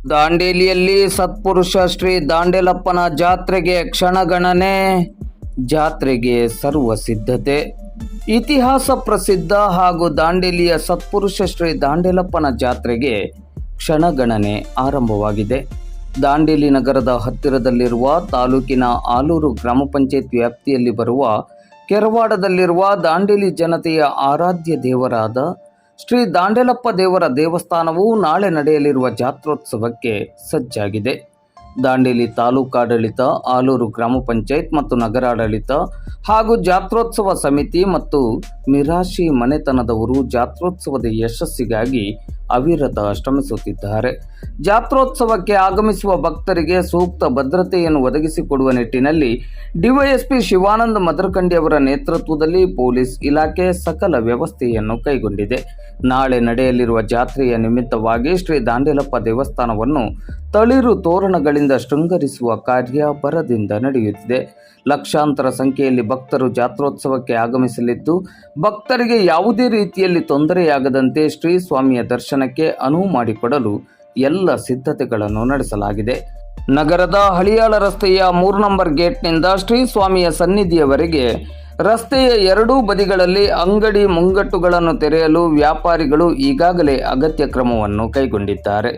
ದಾಂಡೇಲಿಯಲ್ಲಿ ಸತ್ಪುರುಷ ಶ್ರೀ ದಾಂಡೇಲಪ್ಪನ ಜಾತ್ರೆಗೆ ಕ್ಷಣಗಣನೆ. ಜಾತ್ರೆಗೆ ಸರ್ವ ಸಿದ್ಧತೆ. ಇತಿಹಾಸ ಪ್ರಸಿದ್ಧ ಹಾಗೂ ದಾಂಡೇಲಿಯ ಸತ್ಪುರುಷ ಶ್ರೀ ದಾಂಡೇಲಪ್ಪನ ಜಾತ್ರೆಗೆ ಕ್ಷಣಗಣನೆ ಆರಂಭವಾಗಿದೆ. ದಾಂಡೇಲಿ ನಗರದ ಹತ್ತಿರದಲ್ಲಿರುವ ತಾಲೂಕಿನ ಆಲೂರು ಗ್ರಾಮ ಪಂಚಾಯತ್ ವ್ಯಾಪ್ತಿಯಲ್ಲಿ ಬರುವ ಕೆರವಾಡದಲ್ಲಿರುವ ದಾಂಡೇಲಿ ಜನತೆಯ ಆರಾಧ್ಯ ದೇವರಾದ ಶ್ರೀ ದಾಂಡೇಲಪ್ಪ ದೇವರ ದೇವಸ್ಥಾನವು ನಾಳೆ ನಡೆಯಲಿರುವ ಜಾತ್ರೋತ್ಸವಕ್ಕೆ ಸಜ್ಜಾಗಿದೆ. ದಾಂಡೇಲಿ ತಾಲೂಕಾಡಳಿತ, ಆಲೂರು ಗ್ರಾಮ ಪಂಚಾಯತ್ ಮತ್ತು ನಗರಾಡಳಿತ ಹಾಗೂ ಜಾತ್ರೋತ್ಸವ ಸಮಿತಿ ಮತ್ತು ಮಿರಾಶಿ ಮನೆತನದವರು ಜಾತ್ರೋತ್ಸವದ ಯಶಸ್ಸಿಗಾಗಿ ಅವಿರತ ಶ್ರಮಿಸುತ್ತಿದ್ದಾರೆ. ಜಾತ್ರೋತ್ಸವಕ್ಕೆ ಆಗಮಿಸುವ ಭಕ್ತರಿಗೆ ಸೂಕ್ತ ಭದ್ರತೆಯನ್ನು ಒದಗಿಸಿಕೊಡುವ ನಿಟ್ಟಿನಲ್ಲಿ ಡಿವೈಎಸ್ಪಿ ಶಿವಾನಂದ ಮದರಕಂಡಿ ಅವರ ನೇತೃತ್ವದಲ್ಲಿ ಪೊಲೀಸ್ ಇಲಾಖೆ ಸಕಲ ವ್ಯವಸ್ಥೆಯನ್ನು ಕೈಗೊಂಡಿದೆ. ನಾಳೆ ನಡೆಯಲಿರುವ ಜಾತ್ರೆಯ ನಿಮಿತ್ತವಾಗಿ ಶ್ರೀ ದಾಂಡೇಲಪ್ಪ ದೇವಸ್ಥಾನವನ್ನು ತಳಿರು ತೋರಣಗಳಿಂದ ಶೃಂಗರಿಸುವ ಕಾರ್ಯ ಭರದಿಂದ ನಡೆಯುತ್ತಿದೆ. ಲಕ್ಷಾಂತರ ಸಂಖ್ಯೆಯಲ್ಲಿ ಭಕ್ತರು ಜಾತ್ರೋತ್ಸವಕ್ಕೆ ಆಗಮಿಸಲಿದ್ದು, ಭಕ್ತರಿಗೆ ಯಾವುದೇ ರೀತಿಯಲ್ಲಿ ತೊಂದರೆಯಾಗದಂತೆ ಶ್ರೀ ಸ್ವಾಮಿಯ ದರ್ಶನಕ್ಕೆ ಅನುವು ಮಾಡಿಕೊಡಲು ಎಲ್ಲ ಸಿದ್ಧತೆಗಳನ್ನು ನಡೆಸಲಾಗಿದೆ. ನಗರದ ಹಳಿಯಾಳ ರಸ್ತೆಯ 3 ನಂಬರ್ ಗೇಟ್ನಿಂದ ಶ್ರೀ ಸ್ವಾಮಿಯ ಸನ್ನಿಧಿಯವರೆಗೆ ರಸ್ತೆಯ ಎರಡೂ ಬದಿಗಳಲ್ಲಿ ಅಂಗಡಿ ಮುಂಗಟ್ಟುಗಳನ್ನು ತೆರೆಯಲು ವ್ಯಾಪಾರಿಗಳು ಈಗಾಗಲೇ ಅಗತ್ಯ ಕ್ರಮವನ್ನು ಕೈಗೊಂಡಿದ್ದಾರೆ.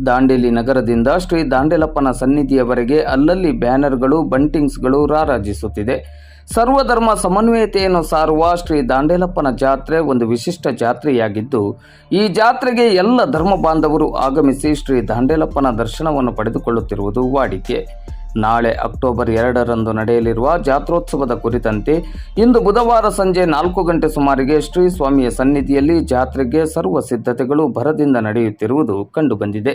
ದಾಂಡೇಲಿ ನಗರದಿಂದ ಶ್ರೀ ದಾಂಡೇಲಪ್ಪನ ಸನ್ನಿಧಿಯವರೆಗೆ ಅಲ್ಲಲ್ಲಿ ಬ್ಯಾನರ್ಗಳು, ಬಂಟಿಂಗ್ಸ್ಗಳು ರಾರಾಜಿಸುತ್ತಿದೆ. ಸರ್ವಧರ್ಮ ಸಮನ್ವಯತೆಯನ್ನು ಸಾರುವ ಶ್ರೀ ದಾಂಡೇಲಪ್ಪನ ಜಾತ್ರೆ ಒಂದು ವಿಶಿಷ್ಟ ಜಾತ್ರೆಯಾಗಿದ್ದು, ಈ ಜಾತ್ರೆಗೆ ಎಲ್ಲ ಧರ್ಮ ಬಾಂಧವರು ಆಗಮಿಸಿ ಶ್ರೀ ದಾಂಡೇಲಪ್ಪನ ದರ್ಶನವನ್ನು ಪಡೆದುಕೊಳ್ಳುತ್ತಿರುವುದು ವಾಡಿಕೆ. ನಾಳೆ ಅಕ್ಟೋಬರ್ 2ರಂದು ನಡೆಯಲಿರುವ ಜಾತ್ರೋತ್ಸವದ ಕುರಿತಂತೆ ಇಂದು ಬುಧವಾರ ಸಂಜೆ 4 ಗಂಟೆ ಸುಮಾರಿಗೆ ಶ್ರೀ ಸ್ವಾಮಿಯ ಸನ್ನಿಧಿಯಲ್ಲಿ ಜಾತ್ರೆಗೆ ಸರ್ವ ಸಿದ್ಧತೆಗಳು ಭರದಿಂದ ನಡೆಯುತ್ತಿರುವುದು ಕಂಡುಬಂದಿದೆ.